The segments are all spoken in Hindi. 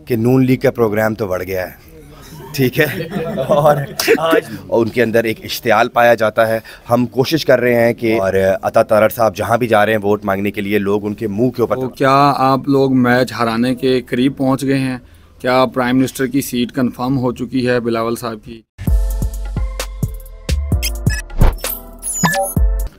कि नून लीग का प्रोग्राम तो बढ़ गया है, ठीक है, और आज उनके अंदर एक इश्तियाल पाया जाता है। हम कोशिश कर रहे हैं कि और अता तारड़ साहब जहां भी जा रहे हैं वोट मांगने के लिए, लोग उनके मुंह के ऊपर। तो क्या आप लोग मैच हराने के करीब पहुंच गए हैं? क्या प्राइम मिनिस्टर की सीट कंफर्म हो चुकी है बिलावल साहब की?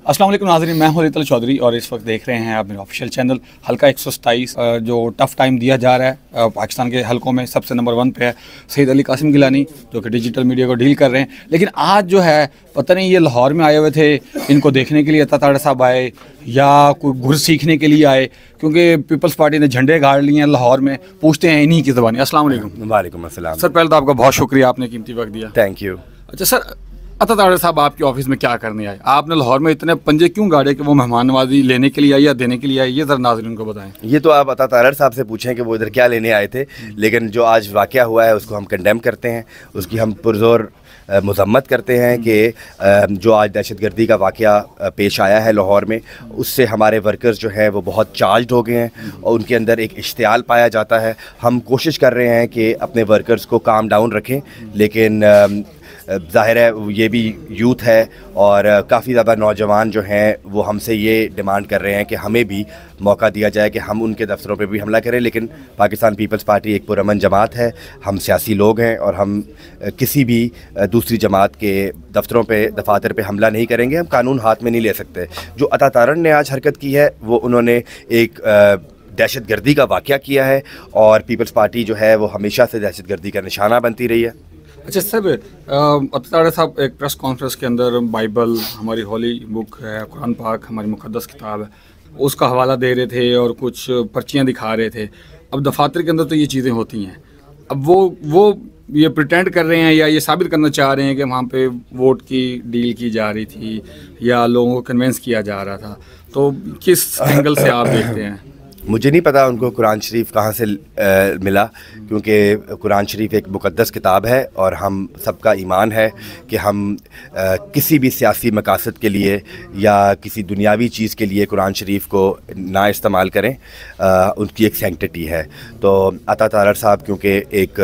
अस्सलाम वालेकुम नाज़रीन, मैं हूं रितल चौधरी और इस वक्त देख रहे हैं आप मेरे ऑफिशियल चैनल हल्का 127। जो टफ़ टाइम दिया जा रहा है पाकिस्तान के हलकों में, सबसे नंबर 1 पे है सईद अली कासिम गिलानी, जो कि डिजिटल मीडिया को डील कर रहे हैं। लेकिन आज जो है पता नहीं ये लाहौर में आए हुए थे, इनको देखने के लिए अता तारड़ साहब आए या कोई गुर सीखने के लिए आए, क्योंकि पीपल्स पार्टी ने झंडे गाड़ लिए हैं लाहौर में। पूछते हैं इन्हीं की ज़बानी। अस्सलाम वालेकुम। वालेकुम अस्सलाम सर, पहले तो आपका बहुत शुक्रिया, आपने कीमती वक्त दिया। Thank you. अच्छा सर, अता तारड़ साहब आपके ऑफिस में क्या करने आए? आपने लाहौर में इतने पंजे क्यों गाड़े कि वो मेहमान नवाजी लेने के लिए आए या देने के लिए आए? ये ज़रा नाज़रीन को बताएं। ये तो आप अता तारड़ साहब से पूछें कि वो इधर क्या लेने आए थे, लेकिन जो आज वाक़या हुआ है उसको हम कंडेम करते हैं, उसकी हम पुरज़ोर मज़म्मत करते हैं कि जो आज दहशतगर्दी का वाक़या पेश आया है लाहौर में, उससे हमारे वर्कर्स जो हैं वो बहुत चार्ज्ड हो गए हैं और उनके अंदर एक इश्तियाल पाया जाता है। हम कोशिश कर रहे हैं कि अपने वर्कर्स को काम डाउन रखें, लेकिन ज़ाहिर है ये भी यूथ है और काफ़ी ज़्यादा नौजवान जो हैं वो हमसे ये डिमांड कर रहे हैं कि हमें भी मौका दिया जाए कि हम उनके दफ्तरों पे भी हमला करें। लेकिन पाकिस्तान पीपल्स पार्टी एक पुरअमन जमात है, हम सियासी लोग हैं और हम किसी भी दूसरी जमात के दफ्तरों पे, दफातर पे हमला नहीं करेंगे। हम कानून हाथ में नहीं ले सकते। जो अता तारड़ ने आज हरकत की है वो उन्होंने एक दहशतगर्दी का वाक़या किया है और पीपल्स पार्टी जो है वो हमेशा से दहशतगर्दी का निशाना बनती रही है। अच्छा सर, अता तारड़ साहब एक प्रेस कॉन्फ्रेंस के अंदर बाइबल, हमारी हॉली बुक है, कुरान पाक हमारी मुक़द्दस किताब है, उसका हवाला दे रहे थे और कुछ पर्चियाँ दिखा रहे थे। अब दफातर के अंदर तो ये चीज़ें होती हैं। अब वो ये प्रिटेंड कर रहे हैं या ये साबित करना चाह रहे हैं कि वहाँ पे वोट की डील की जा रही थी या लोगों को कन्विंस किया जा रहा था? तो किस एंगल से आप देखते हैं? मुझे नहीं पता उनको कुरान शरीफ कहाँ से मिला, क्योंकि कुरान शरीफ एक मुक़द्दस किताब है और हम सबका ईमान है कि हम किसी भी सियासी मकासद के लिए या किसी दुनियावी चीज़ के लिए कुरान शरीफ को ना इस्तेमाल करें। उनकी एक सैंक्टिटी है। तो अता तारड़ साहब क्योंकि एक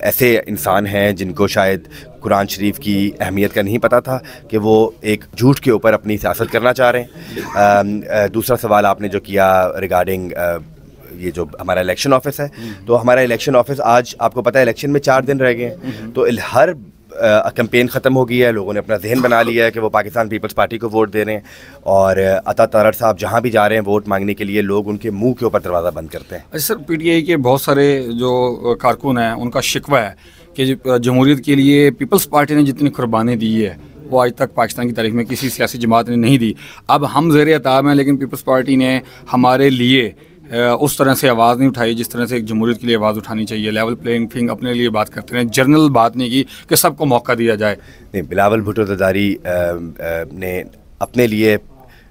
ऐसे इंसान हैं जिनको शायद कुरान शरीफ की अहमियत का नहीं पता था कि वो एक झूठ के ऊपर अपनी सियासत करना चाह रहे हैं। दूसरा सवाल आपने जो किया रिगार्डिंग ये जो हमारा इलेक्शन ऑफिस है, तो हमारा इलेक्शन ऑफिस आज आपको पता है इलेक्शन में 4 दिन रह गए हैं, तो हर कैंपेन ख़त्म हो गई है। लोगों ने अपना जहन बना लिया है कि वो पाकिस्तान पीपल्स पार्टी को वोट दे रहे हैं और अता तारड़ साहब जहाँ भी जा रहे हैं वोट मांगने के लिए, लोग उनके मुंह के ऊपर दरवाज़ा बंद करते हैं। अच्छा सर, पीटीआई के बहुत सारे जो कारकुन हैं उनका शिकवा है कि जमहूरियत के लिए पीपल्स पार्टी ने जितनी कुर्बानी दी है वो आज तक पाकिस्तान की तारीख में किसी सियासी जमात ने नहीं दी। अब हम ज़ेर अताब हैं, लेकिन पीपल्स पार्टी ने हमारे लिए उस तरह से आवाज़ नहीं उठाई जिस तरह से एक जमहूरियत के लिए आवाज़ उठानी चाहिए। लेवल प्लेइंग फील्ड अपने लिए बात करते हैं, जनरल बात नहीं की कि सबको मौका दिया जाए। नहीं, बिलावल भुट्टो ज़रदारी ने अपने लिए,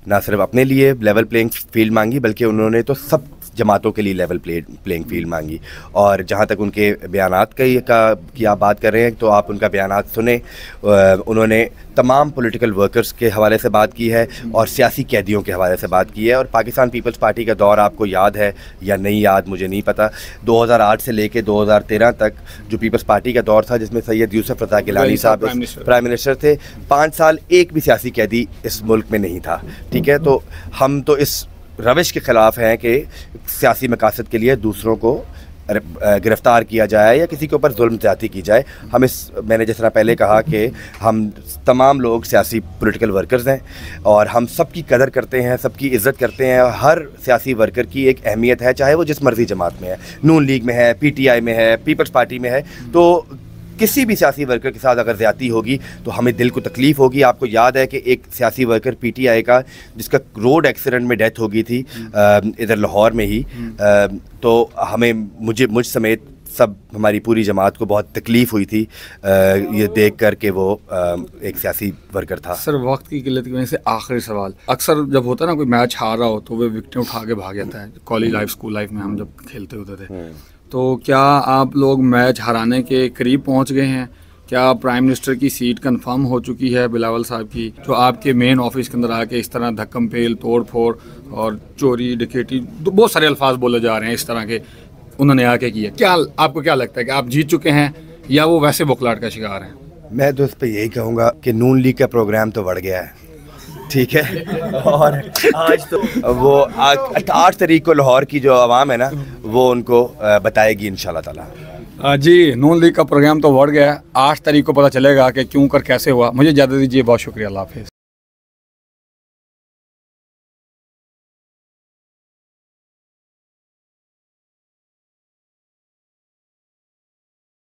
ना सिर्फ अपने लिए लेवल प्लेइंग फील्ड मांगी, बल्कि उन्होंने तो सब जमातों के लिए लेवल प्लेइंग फील्ड मांगी। और जहाँ तक उनके बयानात की आप बात कर रहे हैं, तो आप उनका बयानात सुने। उन्होंने तमाम पॉलिटिकल वर्कर्स के हवाले से बात की है और सियासी कैदियों के हवाले से बात की है। और पाकिस्तान पीपल्स पार्टी का दौर आपको याद है या नहीं याद मुझे नहीं पता, 2008 से लेके 2013 तक जो पीपल्स पार्टी का दौर था, जिसमें सैयद यूसुफ रज़ा गिलानी साहब प्राइम मिनिस्टर थे, 5 साल एक भी सियासी कैदी इस मुल्क में नहीं था। ठीक है, तो हम तो इस रविश के ख़िलाफ़ हैं कि सियासी मकासद के लिए दूसरों को गिरफ़्तार किया जाए या किसी के ऊपर जुल्म ज़्यादती की जाए। मैंने जिस तरह पहले कहा कि हम तमाम लोग सियासी पॉलिटिकल वर्कर्स हैं और हम सबकी कदर करते हैं, सबकी इज़्ज़त करते हैं। हर सियासी वर्कर की एक अहमियत है, चाहे वो जिस मर्ज़ी जमात में है, नून लीग में है, पीटीआई में है, पीपल्स पार्टी में है। तो किसी भी सियासी वर्कर के साथ अगर ज़्यादती होगी तो हमें दिल को तकलीफ़ होगी। आपको याद है कि एक सियासी वर्कर पीटीआई का जिसका रोड एक्सीडेंट में डेथ हो गई थी इधर लाहौर में ही, तो मुझ समेत सब हमारी पूरी जमात को बहुत तकलीफ़ हुई थी ये देख कर के वो एक सियासी वर्कर था। सर, वक्त की किल्लत की वजह से आखिरी सवाल, अक्सर जब होता है ना कोई मैच हार रहा हो तो वो विकेटें उठा के भाग जाता है। कॉलेज लाइफ, स्कूल लाइफ में हम जब खेलते होते थे, तो क्या आप लोग मैच हराने के करीब पहुंच गए हैं? क्या प्राइम मिनिस्टर की सीट कंफर्म हो चुकी है बिलावल साहब की, जो आपके मेन ऑफिस के अंदर आके इस तरह धक्कम पेल, तोड़ फोड़ और चोरी डकैती, बहुत सारे अल्फाज बोले जा रहे हैं इस तरह के, उन्होंने आके किया। क्या आपको क्या लगता है कि आप जीत चुके हैं या वो वैसे बौखलाहट का शिकार हैं? मैं तो इस पर यही कहूँगा कि नून लीग का प्रोग्राम तो बढ़ गया है, ठीक है। और आज तो वो 8 तारीख को लाहौर की जो आवाम है ना, वो उनको बताएगी इंशाल्लाह ताला। जी, नून लीग का प्रोग्राम तो बढ़ गया है, 8 तारीख को पता चलेगा कि क्यों कर कैसे हुआ। मुझे इजाज़त दीजिए, बहुत शुक्रिया, अल्लाह हाफिज़।